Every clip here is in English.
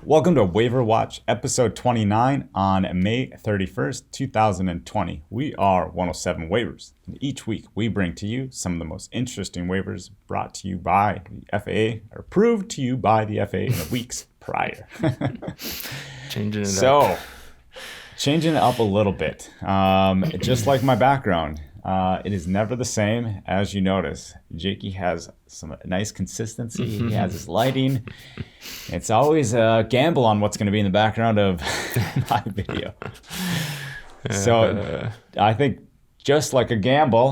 Welcome to Waiver Watch, episode 29 on May 31st, 2020. We are 107 Waivers, and each week we bring to you some of the most interesting waivers brought to you by the FAA, or approved to you by the FAA in the weeks prior. Changing it up. Changing it up a little bit. Just like my background, it is never the same, as you notice. Jakey has some nice consistency. He has his lighting. It's always a gamble on what's going to be in the background of my video. So I think just like a gamble,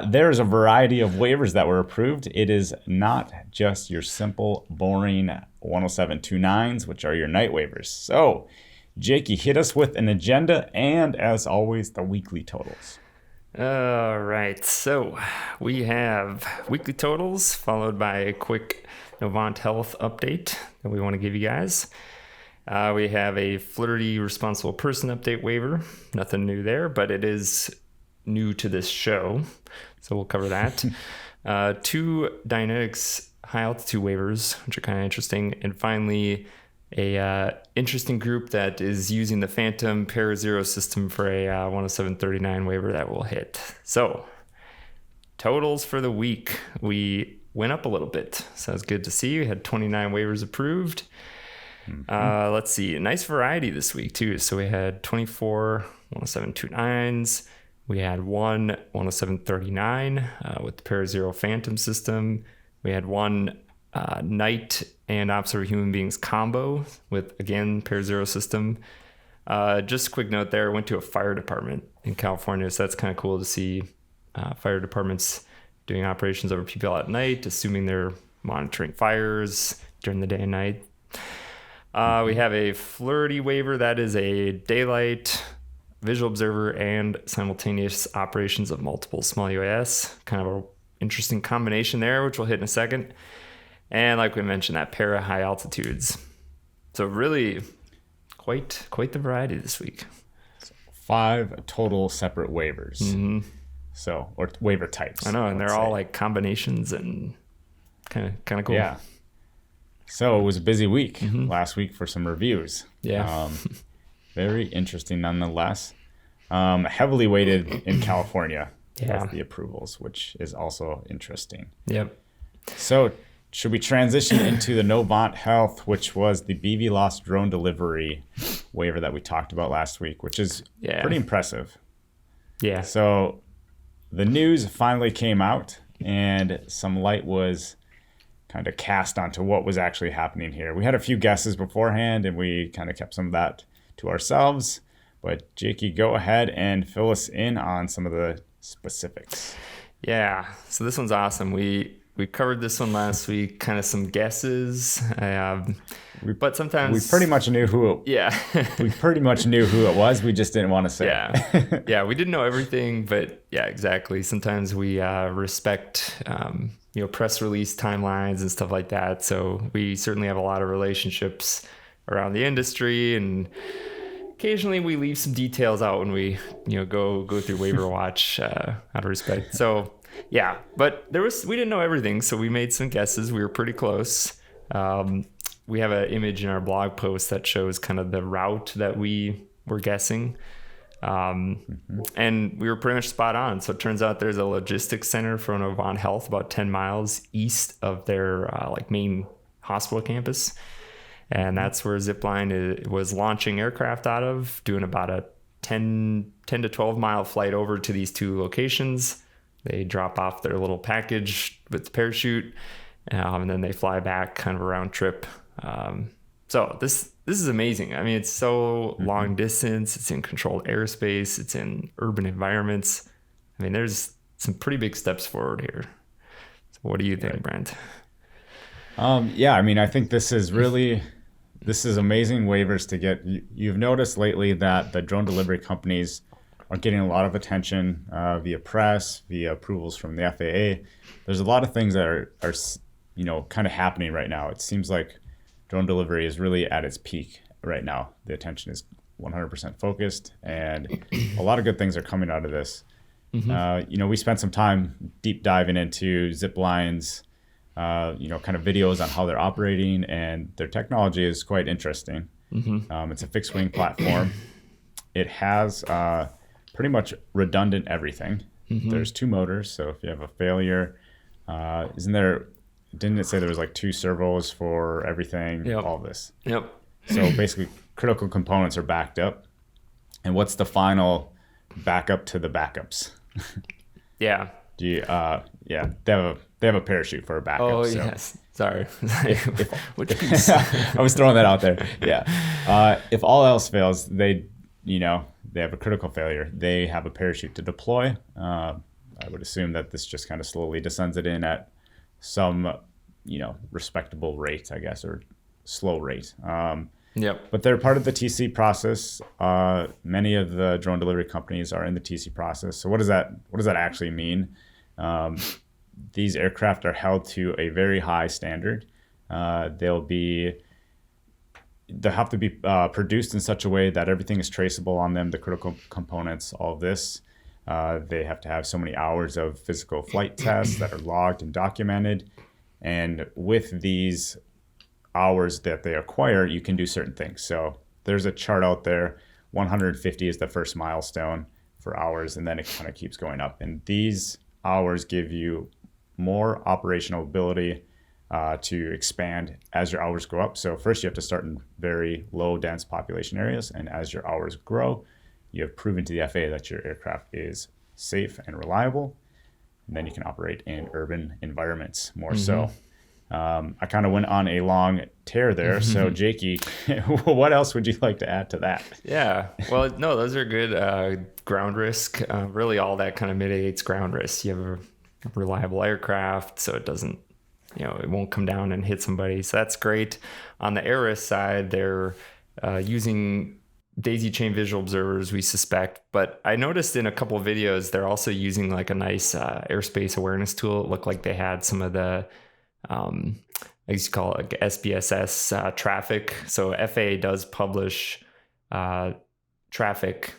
there's a variety of waivers that were approved. It is not just your simple, boring 107.29s, which are your night waivers. So, Jakey, hit us with an agenda and, as always, the weekly totals. All right, so we have weekly totals followed by a quick Novant Health update that we want to give you guys. We have a Flirtey Responsible Person update waiver. Nothing new there, but it is new to this show, so we'll cover that. 2 Dynetics high altitude waivers, which are kind of interesting, and finally a interesting group that is using the Phantom Para-Zero system for a 107.39 waiver that will hit. So, totals for the week. We went up a little bit, so it's good to see. We had 29 waivers approved. Let's see, a nice variety this week too. So we had 24 107.29s. We had 1 107.39 with the Para-Zero Phantom system. We had 1 night and Observer Human Beings combo with, again, Para-Zero system. Just a quick note there, I went to a fire department in California, so that's kind of cool to see fire departments doing operations over people at night, assuming they're monitoring fires during the day and night. We have a Flirtey waiver. That is a daylight, visual observer, and simultaneous operations of multiple small UAS. Kind of an interesting combination there, which we'll hit in a second. And like we mentioned, that para high altitudes. So really quite the variety this week. 5 total separate waivers. Mm-hmm. So, or waiver types. I know, and they're all like combinations and kind of cool. Yeah. So it was a busy week last week for some reviews. Yeah. Very interesting nonetheless. Heavily weighted in California with the approvals, which is also interesting. Yep. So should we transition into the Novant Health, which was the BVLOS drone delivery waiver that we talked about last week, which is pretty impressive. Yeah. So the news finally came out and some light was kind of cast onto what was actually happening here. We had a few guesses beforehand and we kind of kept some of that to ourselves. But Jakey, go ahead and fill us in on some of the specifics. Yeah. So this one's awesome. We covered this one last week, kind of some guesses. But sometimes we pretty much knew who it we pretty much knew who it was. We just didn't want to say it. Yeah, we didn't know everything, but yeah, exactly. Sometimes we respect press release timelines and stuff like that. So we certainly have a lot of relationships around the industry, and occasionally we leave some details out when we go through Waiver Watch out of respect. So yeah, but we didn't know everything, so we made some guesses. We were pretty close. We have an image in our blog post that shows kind of the route that we were guessing. And we were pretty much spot on. So it turns out there's a logistics center for Novant Health about 10 miles east of their main hospital campus. And that's where Zipline was launching aircraft out of, doing about a 10 to 12 mile flight over to these 2 locations. They drop off their little package with the parachute, and then they fly back, kind of a round trip. So this is amazing. I mean, it's so long distance. It's in controlled airspace. It's in urban environments. I mean, there's some pretty big steps forward here. So what do you think, Brent? Yeah, I mean, I think this is amazing waivers to get. You've noticed lately that the drone delivery companies are getting a lot of attention via press, via approvals from the FAA. There's a lot of things that are kind of happening right now. It seems like drone delivery is really at its peak right now. The attention is 100% focused, and a lot of good things are coming out of this. We spent some time deep diving into Zipline's, kind of videos on how they're operating, and their technology is quite interesting. It's a fixed wing platform. It has pretty much redundant everything. There's 2 motors, so if you have a failure, didn't it say there was like 2 servos for everything? Yep. All this. Yep. So basically, critical components are backed up. And what's the final backup to the backups? Yeah. They have a parachute for a backup. Oh, so. yes. Sorry. Which piece? I was throwing that out there. Yeah. If all else fails, they have a critical failure. They have a parachute to deploy. I would assume that this just kind of slowly descends it in at some, respectable rate, I guess, or slow rate. Yep. But they're part of the TC process. Many of the drone delivery companies are in the TC process. So what does that actually mean? These aircraft are held to a very high standard. They'll have to be produced in such a way that everything is traceable on them, the critical components, all of this. They have to have so many hours of physical flight tests that are logged and documented. And with these hours that they acquire, you can do certain things. So there's a chart out there. 150 is the first milestone for hours, and then it kind of keeps going up. And these hours give you more operational ability to expand as your hours go up. So first you have to start in very low dense population areas, and as your hours grow, you have proven to the FAA that your aircraft is safe and reliable, and then you can operate in urban environments more so. I kind of went on a long tear there. So Jakey, what else would you like to add to that? Yeah, well, no, those are good. Ground risk, really all that kind of mitigates ground risk. You have a reliable aircraft, so it doesn't, it won't come down and hit somebody. So that's great. On the air risk side, they're using daisy chain visual observers, we suspect. But I noticed in a couple of videos, they're also using like a nice airspace awareness tool. It looked like they had some of the I used to call it like SBSS traffic. So FAA does publish traffic,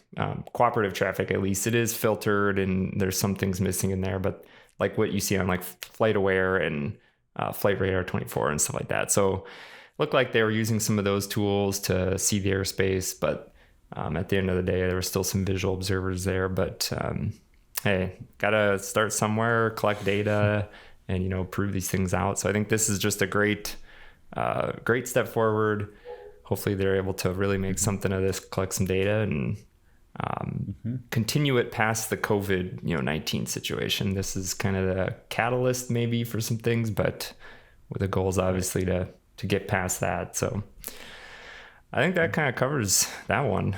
cooperative traffic, at least. It is filtered and there's some things missing in there, but like what you see on like FlightAware and Flight Radar 24 and stuff like that. So looked like they were using some of those tools to see the airspace, but at the end of the day, there were still some visual observers there. But hey, gotta start somewhere, collect data, and prove these things out. So I think this is just a great step forward. Hopefully they're able to really make something of this, collect some data, and continue it past the COVID-19 situation. This is kind of the catalyst maybe for some things, but with the goal is obviously to get past that. So I think that kind of covers that one.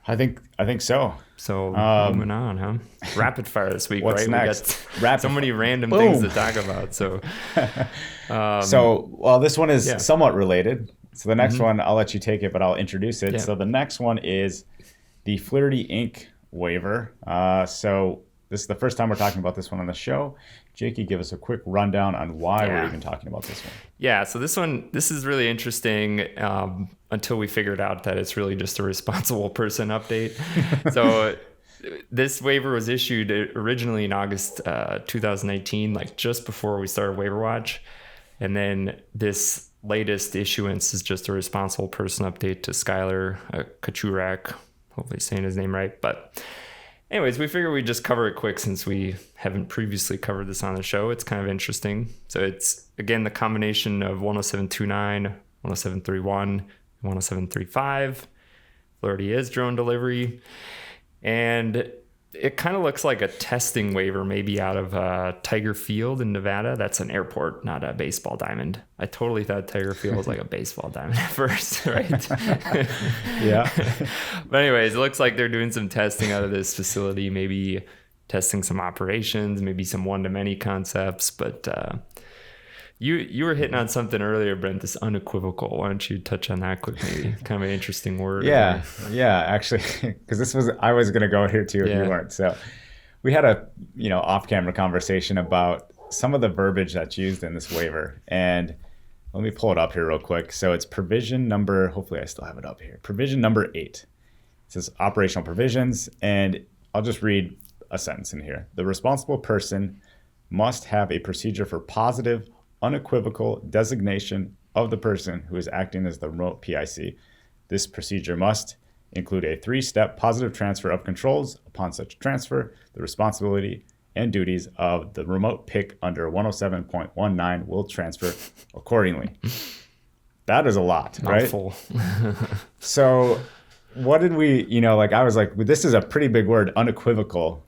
I think so. So moving on, huh? Rapid fire this week, what's right? Next? We got so many random things to talk about. So, this one is somewhat related. So the next one, I'll let you take it, but I'll introduce it. Yeah. So the next one is the Flirtey Inc. waiver. So this is the first time we're talking about this one on the show. Jakey, give us a quick rundown on why we're even talking about this one. Yeah, so this is really interesting until we figured out that it's really just a responsible person update. So this waiver was issued originally in August 2018, like just before we started Waiver Watch. And then this latest issuance is just a responsible person update to Skylar Kachurak, hopefully saying his name right. But anyways, we figured we'd just cover it quick since we haven't previously covered this on the show. It's kind of interesting. So it's, again, the combination of 107.29, 107.31, and 107.35. Flirtey is drone delivery. And it kind of looks like a testing waiver maybe out of Tiger Field in Nevada. That's an airport, not a baseball diamond. I totally thought Tiger Field was like a baseball diamond at first, right? Yeah. But anyways, it looks like they're doing some testing out of this facility, maybe testing some operations, maybe some one-to-many concepts. But you were hitting on something earlier, Brent, this unequivocal. Why don't you touch on that quick, maybe? Kind of an interesting word. Yeah, actually, because I was going to go here too if you weren't. So we had a off-camera conversation about some of the verbiage that's used in this waiver. And let me pull it up here real quick. So it's provision number, hopefully I still have it up here. Provision number 8. says operational provisions, and I'll just read a sentence in here. The responsible person must have a procedure for positive, unequivocal designation of the person who is acting as the remote PIC. This procedure must include a 3-step positive transfer of controls. Upon such transfer, the responsibility and duties of the remote PIC under 107.19 will transfer accordingly. That is a lot, right? Mouthful. So what did we, like I was like, this is a pretty big word, unequivocal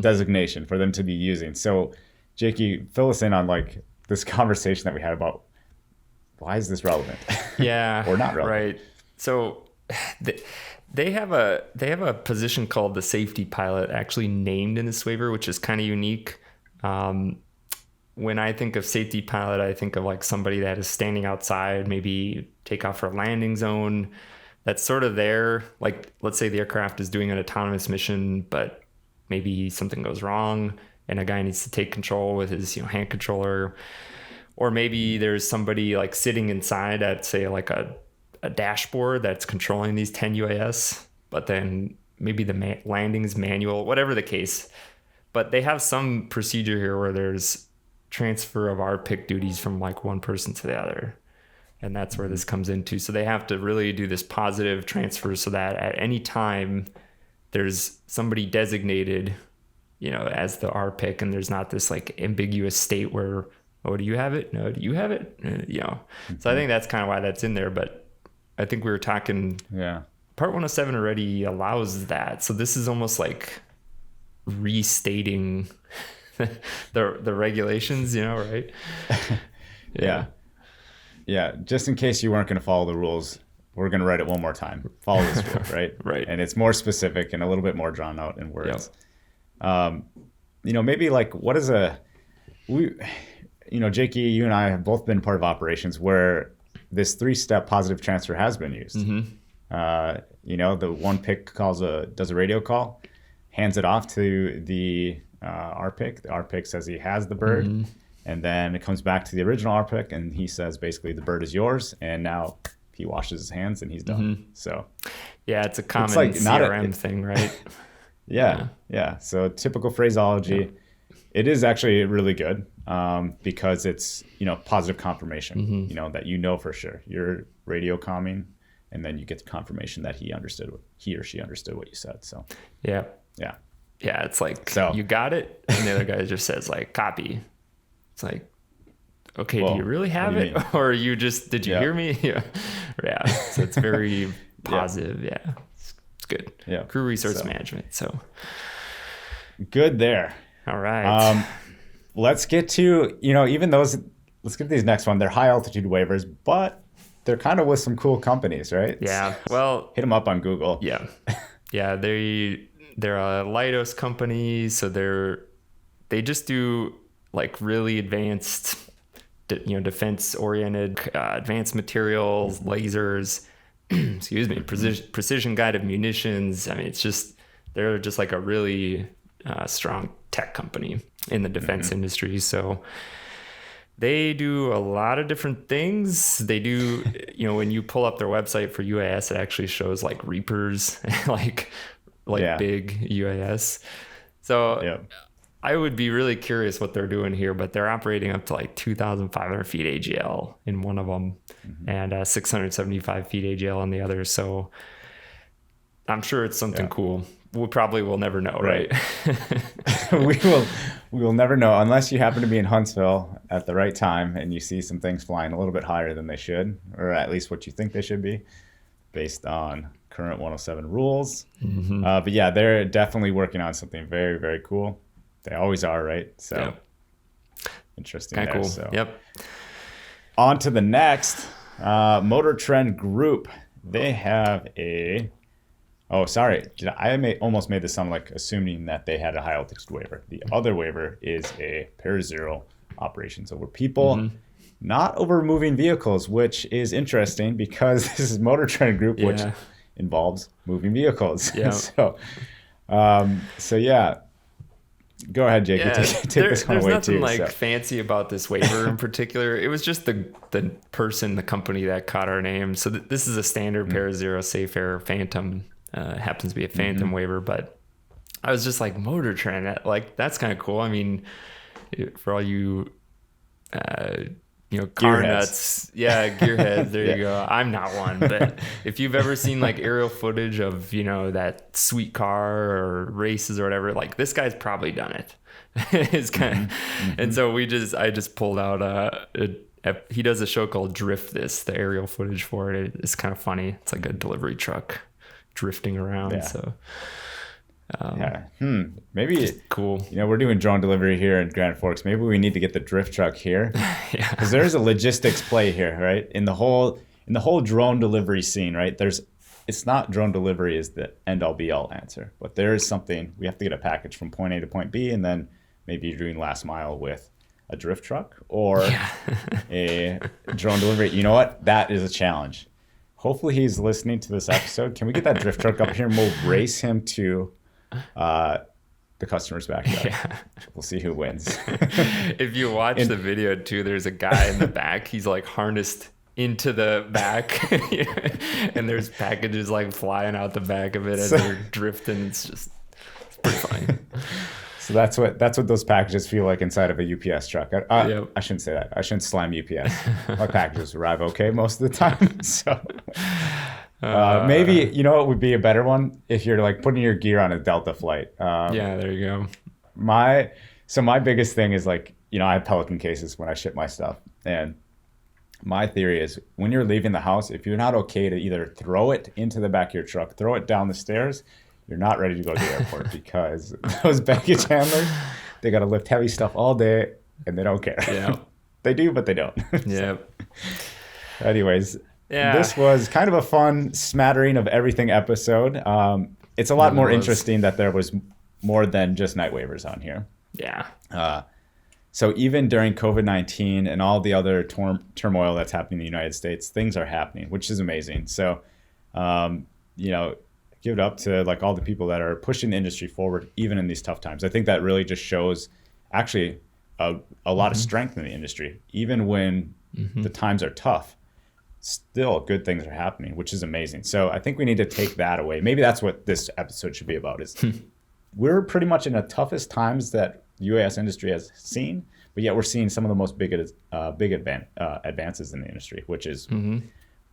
designation for them to be using. So Jakey, fill us in on like this conversation that we had about why is this relevant? Yeah. Or not relevant. Right. So they have a position called the safety pilot actually named in this waiver, which is kind of unique. When I think of safety pilot, I think of like somebody that is standing outside, maybe take off for a landing zone. That's sort of there. Like, let's say the aircraft is doing an autonomous mission, but maybe something goes wrong and a guy needs to take control with his hand controller. Or maybe there's somebody like sitting inside at, say, like a dashboard that's controlling these 10 UAS, but then maybe the landing's manual, whatever the case. But they have some procedure here where there's transfer of RPIC duties from like one person to the other. And that's where this comes into. So they have to really do this positive transfer so that at any time there's somebody designated, as the RPIC, and there's not this like ambiguous state where, oh, do you have it? No, do you have it? So I think that's kind of why that's in there. But I think we were talking, Part 107 already allows that. So this is almost like restating the regulations, right? Yeah. Just in case you weren't going to follow the rules, we're going to write it one more time. Follow this rule, right? Right. And it's more specific and a little bit more drawn out in words. Maybe like what is Jakey, you and I have both been part of operations where this 3-step positive transfer has been used. The one PIC does a radio call, hands it off to the RPIC. The RPIC says he has the bird, and then it comes back to the original RPIC, and he says basically the bird is yours, and now he washes his hands and he's done. So yeah, it's a common like CRM thing, right? Yeah. So typical phraseology. It is actually really good because it's positive confirmation. That for sure you're radio comming, and then you get the confirmation that he or she understood what you said. So yeah, it's like, you got it, and the other guy just says like copy. It's like, okay, do you really have it, or you just did you hear me? Yeah. So it's very positive. Yeah, it's good. Yeah, crew resource management. So good there. All right. Let's get to let's get these next one. They're high altitude waivers, but they're kind of with some cool companies, right? Yeah. Well, hit them up on Google. Yeah. They're a Leidos company, so they just do like really advanced, defense oriented, advanced materials, lasers, excuse me, precision guided munitions. I mean, they're just like a really strong tech company in the defense industry. So they do a lot of different things. They do, when you pull up their website for UAS, it actually shows like Reapers, like big UAS. So I would be really curious what they're doing here, but they're operating up to like 2,500 feet AGL in one of them and 675 feet AGL on the other. So I'm sure it's something cool. We probably will never know, right? we will never know unless you happen to be in Huntsville at the right time and you see some things flying a little bit higher than they should, or at least what you think they should be based on current 107 rules. But yeah, they're definitely working on something very, very cool. They always are, right? So interesting. Kind of cool. So. Yep. On to the next, Motor Trend Group. They have a... Oh, sorry. Almost made this sound like assuming that they had a high altitude waiver. The other waiver is a Pair-Zero operations over people, not over moving vehicles, which is interesting because this is Motor Trend Group, which involves moving vehicles. Yeah. So yeah. Go ahead, Jake. Take this one away too. There's nothing fancy about this waiver in particular. It was just the company that caught our name. So this is a standard Pair-Zero Safe Air Phantom happens to be a Phantom waiver, but I was just like, Motor Trend, like that's kind of cool. I mean, for all you car nuts, gearheads, there you go. I'm not one, but if you've ever seen like aerial footage of that sweet car or races or whatever, like this guy's probably done it. It's kind of, and so I just pulled out he does a show called Drift This, the aerial footage for it. It's kind of funny. It's like a delivery truck drifting around. So maybe cool. We're doing drone delivery here in Grand Forks. Maybe we need to get the drift truck here. Because there's a logistics play here, right? In the whole drone delivery scene, right? It's not drone delivery is the end all be all answer, but there is something. We have to get a package from point A to point B, and then maybe you're doing last mile with a drift truck or a drone delivery. You know what? That is a challenge. Hopefully he's listening to this episode. Can we get that drift truck up here and we'll race him to the customer's backyard? We'll see who wins. If you watch the video too, there's a guy in the back. He's like harnessed into the back and there's packages like flying out the back of it as they're drifting. It's pretty funny. So that's what those packages feel like inside of a UPS truck. I shouldn't say that. I shouldn't slam UPS. My packages arrive okay most of the time. So maybe what would be a better one if you're like putting your gear on a Delta flight. There you go. My biggest thing is like I have Pelican cases when I ship my stuff, and my theory is when you're leaving the house, if you're not okay to either throw it into the back of your truck, throw it down the stairs, you're not ready to go to the airport because those baggage handlers, they got to lift heavy stuff all day and they don't care. Yeah. They do, but they don't. Yeah. Anyways, this was kind of a fun smattering of everything episode. It's a lot more interesting that there was more than just night waivers on here. Yeah. So even during COVID-19 and all the other turmoil that's happening in the United States, things are happening, which is amazing. So, give it up to like all the people that are pushing the industry forward, even in these tough times. I think that really just shows actually a lot of strength in the industry, even when the times are tough. Still, good things are happening, which is amazing. So I think we need to take that away. Maybe that's what this episode should be about. Is we're pretty much in the toughest times that UAS industry has seen, but yet we're seeing some of the most big advances in the industry, which is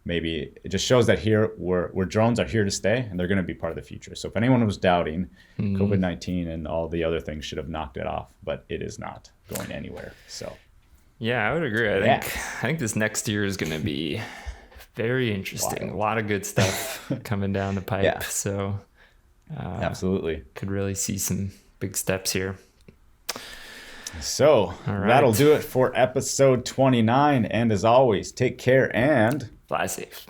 maybe it just shows that here where drones are here to stay and they're going to be part of the future. So if anyone was doubting, COVID-19 and all the other things should have knocked it off, but it is not going anywhere. So yeah, I would agree. I think this next year is going to be very interesting. A lot of good stuff coming down the pipe. So absolutely could really see some big steps here. So that'll do it for episode 29. And as always, take care and fly safe.